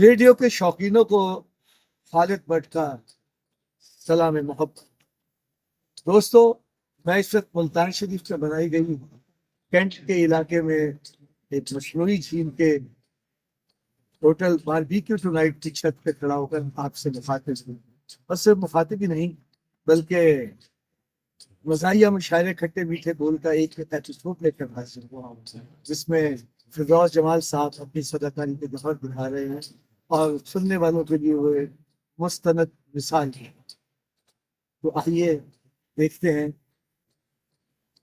Radio के शौकीनों को खालिद भट्ट का सलाम मोहब्बत। दोस्तों, मैं इस वक्त मुल्तान शरीफ में बनाई गई कैंट के इलाके में एक मशनूई झील के होटल बारबेक्यू टू नाइट की छत पे खड़ा होकर आपसे मुखातिब हूँ। और सिर्फ मुखातिब ही नहीं, बल्कि मज़ाहिया मुशायरे खट्टे मीठे बोल का एक एपिसोड लेकर हाजिर हुआ हूँ, जिसमें फिरदौस जमाल साहब अपनी सदाकारी के जौहर दिखा रहे हैं और सुनने वालों के लिए वो एक मुस्तनद मिसाल है। तो आइए देखते हैं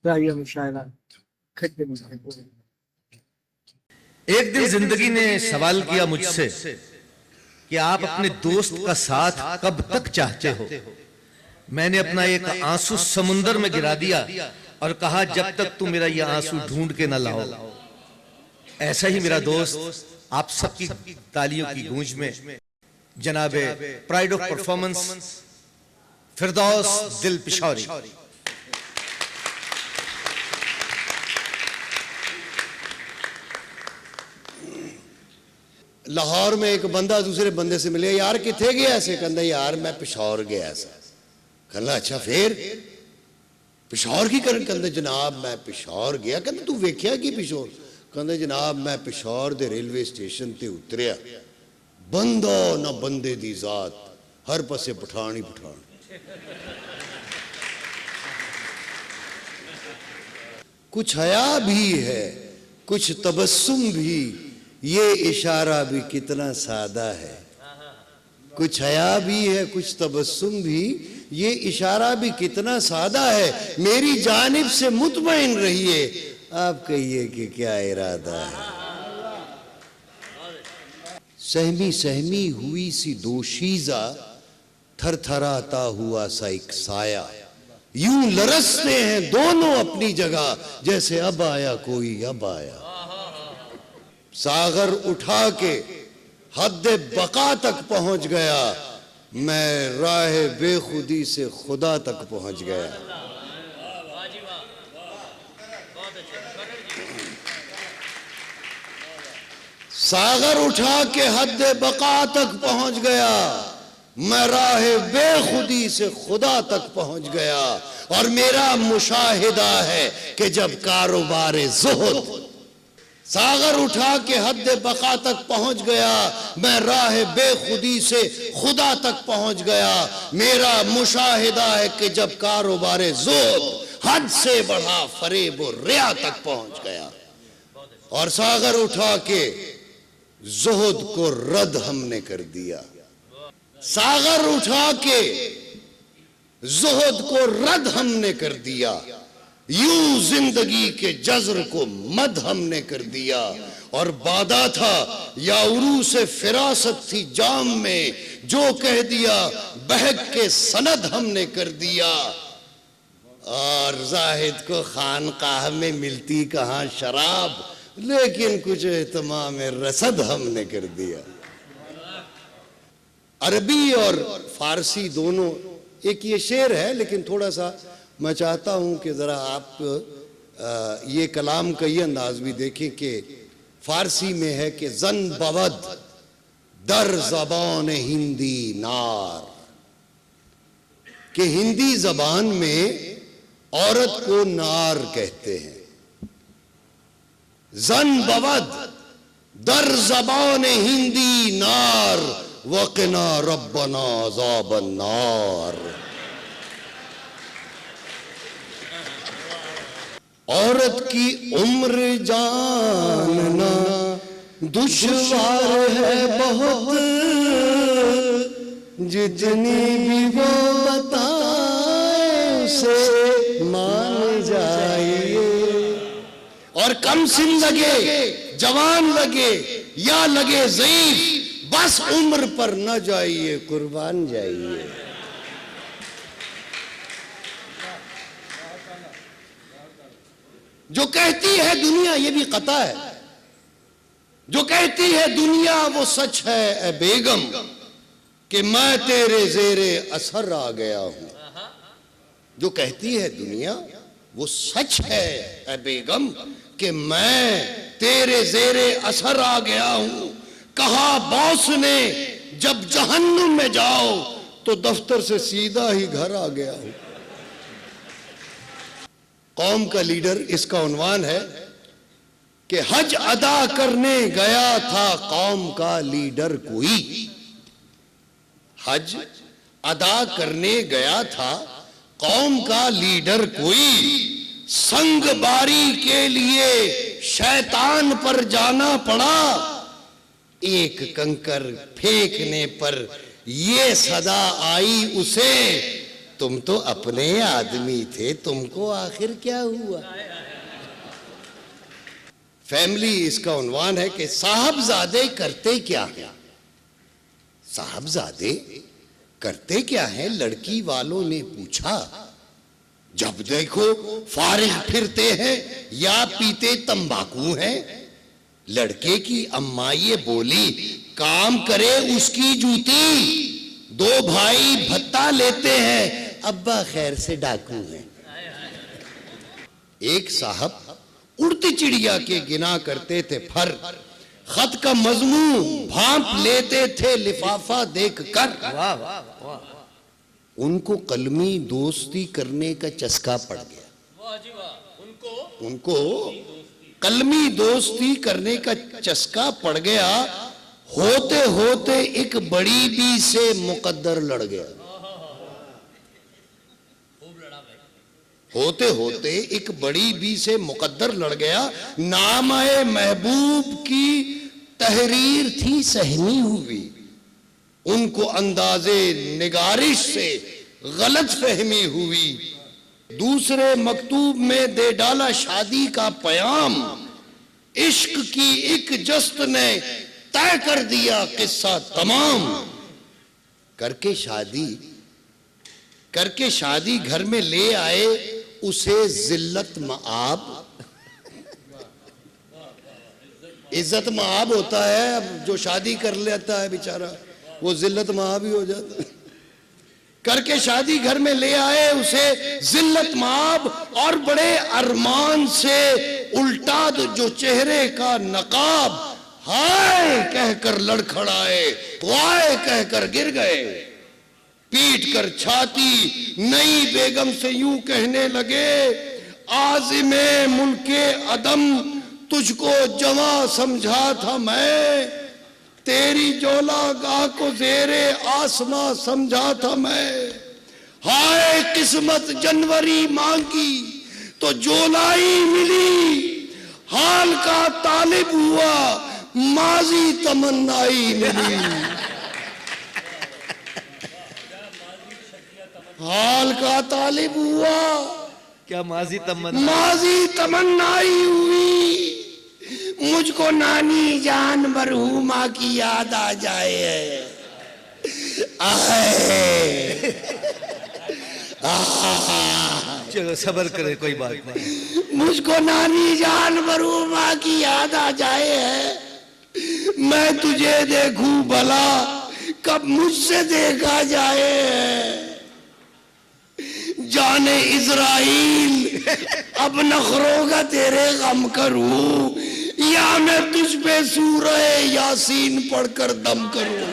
मज़ाहिया मुशायरा खट्टे मीठे बोल। एक दिन जिंदगी ने सवाल किया मुझसे कि आप अपने दोस्त का साथ कब तक चाहते हो। मैंने अपना एक आंसू समुंदर में गिरा दिया और कहा, जब तक तू मेरा ये आंसू ढूंढ के ना लाओ। ऐसा ही मेरा दोस्त आप सबकी तालियों की गूंज में जनाबे प्राइड ऑफ परफॉर्मेंस फिरदौस दिल पिशौरी। लाहौर में एक बंदा दूसरे बंदे से मिले, यार किथे गया ऐसे? कहंदा यार मैं पिशौर गया ऐसा। कहना अच्छा फिर पिशौर की करन? कहंदा जनाब मैं पिशौर गया। कहंदा तू वेख्या की पिशौर? कहंदा जनाब मैं पिशौर दे रेलवे स्टेशन ते उतरिया, बंदा ना बंदे दी जात, हर पासे पठान ही पठान। कुछ हया भी है, कुछ तबस्सुम भी, ये इशारा भी कितना सादा है। कुछ हया भी है, कुछ तबस्सुम भी, ये इशारा भी कितना सादा है। मेरी जानिब से मुतमईन रहिए, आप कहिए कि क्या इरादा है। सहमी सहमी हुई सी दोशीजा, थरथराता हुआ सा एक साया, यूं लरसते हैं दोनों अपनी जगह, जैसे अब आया कोई अब आया। सागर उठा के हद बका तक पहुंच गया, मैं राह बेखुदी से खुदा तक पहुंच गया। सागर उठा के हद बका तक पहुंच गया, मैं राह बेखुदी से खुदा तक पहुंच गया। और मेरा मुशाहिदा है कि जब कारोबार ज़ुहद सागर उठा के हद बका तक पहुंच गया, मैं राह बेखुदी से खुदा तक पहुंच गया। मेरा मुशाहिदा है कि जब कारोबार ज़ुहद हद से बढ़ा फरेब और रिया तक पहुंच गया। और सागर उठा के ज़ुहद को रद्द हमने कर दिया। सागर उठा के ज़ुहद को रद्द हमने कर दिया, यूं जिंदगी के जज्र को मद हमने कर दिया। और बादा था या उरू से फिरासत थी जाम में, जो कह दिया बहक के सनद हमने कर दिया। और जाहिद को खानकाह में मिलती कहां शराब, लेकिन कुछ इत्माम रसद हमने कर दिया। अरबी और फारसी दोनों, एक ये शेर है, लेकिन थोड़ा सा मैं चाहता हूं कि ज़रा आप ये कलाम का ये अंदाज भी देखें कि फारसी में है कि जन बवद दर ज़बान हिंदी नार, कि हिंदी ज़बान में औरत को नार कहते हैं। जन बवद दर ज़बान हिंदी नार, वक़िना रब्बना अज़ाबन नार। औरत की उम्र जानना दुश्वार है बहुत, जितनी भी वो बताए उसे मान जाइए। और कम सिन लगे, जवान लगे या लगे ज़ईफ, बस उम्र पर न जाइए, कुर्बान जाइए। जो कहती है दुनिया, ये भी कता है, जो कहती है दुनिया वो सच है ए बेगम, कि मैं तेरे ज़ेरे असर आ गया हूं। जो कहती है दुनिया वो सच है ए बेगम, कि मैं तेरे ज़ेरे असर आ गया हूं। कहा बॉस ने जब जहन्नुम में जाओ तो दफ्तर से सीधा ही घर आ गया हूं। कौम का लीडर, इसका उन्वान है कि हज अदा करने गया था कौम का लीडर कोई। हज अदा करने गया था कौम का लीडर कोई, संग बारी के लिए शैतान पर जाना पड़ा, एक कंकर फेंकने पर ये सदा आई उसे, तुम तो अपने आदमी थे, तुमको आखिर क्या हुआ। फैमिली, इसका उन्वान है कि साहबजादे करते क्या है। साहबजादे करते क्या है, लड़की वालों ने पूछा। जब देखो फारिग फिरते हैं या पीते तंबाकू हैं। लड़के की अम्मा ये बोली, काम करे उसकी जूती, दो भाई भत्ता लेते हैं, अब्बा खैर से डाकू हैं। एक साहब उड़ती चिड़िया के गिना करते थे फर, खत का मजमून भांप लेते थे लिफाफा देखकर। वाह वाह वाह। उनको कलमी दोस्ती करने का चस्का पड़ गया। उनको कलमी दोस्ती करने का चस्का पड़ गया। होते होते एक बड़ी बी से मुकद्दर लड़ गया। होते होते एक बड़ी बी से मुकद्दर लड़ गया। नाम-ए महबूब की तहरीर थी सहमी हुई, उनको अंदाजे निगारिश से गलत फहमी हुई। दूसरे मकतूब में दे डाला शादी का पयाम, इश्क की एक जस्त ने तय कर दिया किस्सा तमाम। करके शादी घर में ले आए उसे जिल्लत मआब। इज्जत मआब होता है, अब जो शादी कर लेता है बेचारा वो जिल्लत मआब ही हो जाता है। करके शादी घर में ले आए उसे जिल्लत मआब, और बड़े अरमान से उल्टा जो चेहरे का नकाब। हाय कहकर लड़खड़ाए, वाय कहकर गिर गए, पीट कर छाती नई बेगम से यूं कहने लगे, आज़िमे मुल्के अदम तुझको जवा समझा था मैं, तेरी जोला गाह को जेरे आसमां समझा था मैं। हाय किस्मत जनवरी मांगी तो जोलाई मिली, हाल का तालिब हुआ माजी तमन्नाई मिली। हाल का तालिब हुआ, क्या माजी तमन्नाई हुई, मुझको नानी जान मरहूमा की याद आ जाए। चलो सब्र करे, कोई बात नहीं। मुझको नानी जान मरहूमा की याद आ जाए है, मैं तुझे देखूं भला कब मुझसे देखा जाए। जाने इज़राइल अब नखरों का तेरे गम करूं, या मैं तुझ पे सूरह यासीन पढ़कर दम करूं।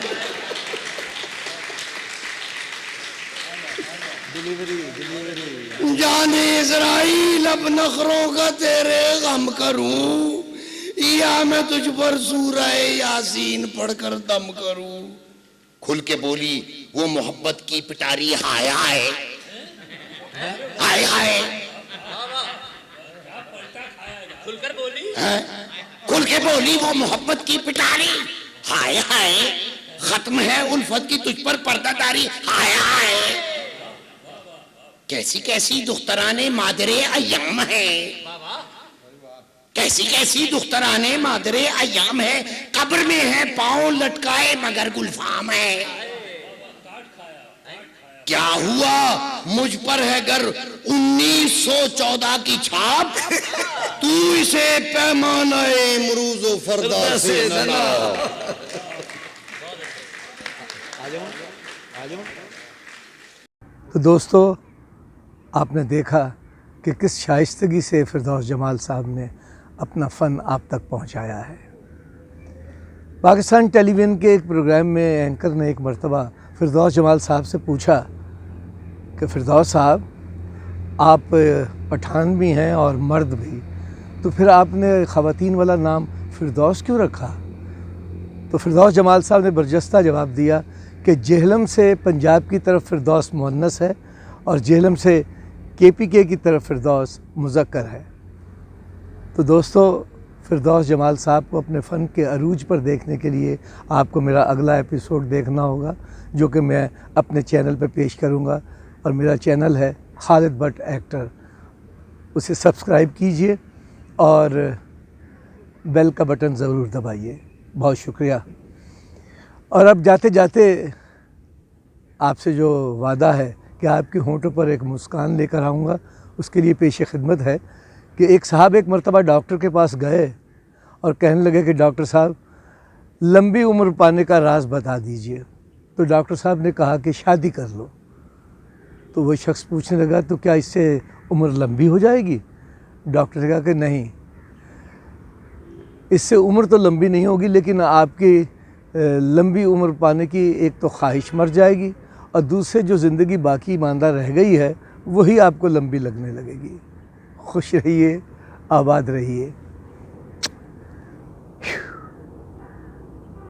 जाने इज़राइल अब नखरों का तेरे गम करूं, या मैं तुझ पर सूरह यासीन पढ़कर दम करूं। खुल के बोली वो मोहब्बत की पिटारी, हाय हाय हाय हाय। खुलकर बोली, खुल के बोली वो मोहब्बत की पिटारी, हाय हाय। खत्म है उल्फत की तुझ पर पर्दादारी, हाय हाय। कैसी कैसी दुख्तराने मादरे अय्याम है, कैसी कैसी दुख्तराने मादरे अय्याम है, कब्र में है पांव लटकाए मगर गुलफाम है। क्या हुआ मुझ पर है गर 1914 की छाप, तू इसे पैमाना-ए मुरूज़ो फरदा से न नाप। तो दोस्तों, आपने देखा कि किस शाइस्तगी से फिरदौस जमाल साहब ने अपना फ़न आप तक पहुंचाया है। पाकिस्तान टेलीविज़न के एक प्रोग्राम में एंकर ने एक मरतबा फिरदौस जमाल साहब से पूछा कि फिरदौस साहब, आप पठान भी हैं और मर्द भी, तो फिर आपने ख़वातीन वाला नाम फिरदौस क्यों रखा? तो फिरदौस जमाल साहब ने बरजस्ता जवाब दिया कि जेहलम से पंजाब की तरफ फिरदौस मुअन्नस है और जेहलम से KPK की तरफ फिरदौस मुज़क्कर है। तो दोस्तों, फिरदौस जमाल साहब को अपने फ़न के अरूज पर देखने के लिए आपको मेरा अगला एपिसोड देखना होगा, जो कि मैं अपने चैनल पर पेश करूँगा। और मेरा चैनल है खालिद भट्ट एक्टर, उसे सब्सक्राइब कीजिए और बेल का बटन ज़रूर दबाइए। बहुत शुक्रिया। और अब जाते जाते आपसे जो वादा है कि आपकी होंठों पर एक मुस्कान लेकर आऊँगा, उसके लिए पेश खिदमत है कि एक साहब एक मरतबा डॉक्टर के पास गए और कहने लगे कि डॉक्टर साहब, लंबी उम्र पाने का राज बता दीजिए। तो डॉक्टर साहब ने कहा कि शादी कर लो। तो वो शख्स पूछने लगा, तो क्या इससे उम्र लंबी हो जाएगी? डॉक्टर ने कहा कि नहीं, इससे उम्र तो लंबी नहीं होगी, लेकिन आपकी लंबी उम्र पाने की एक तो ख्वाहिश मर जाएगी और दूसरे जो ज़िंदगी बाकी ईमानदार रह गई है वही आपको लंबी लगने लगेगी। खुश रहिए, आबाद रहिए।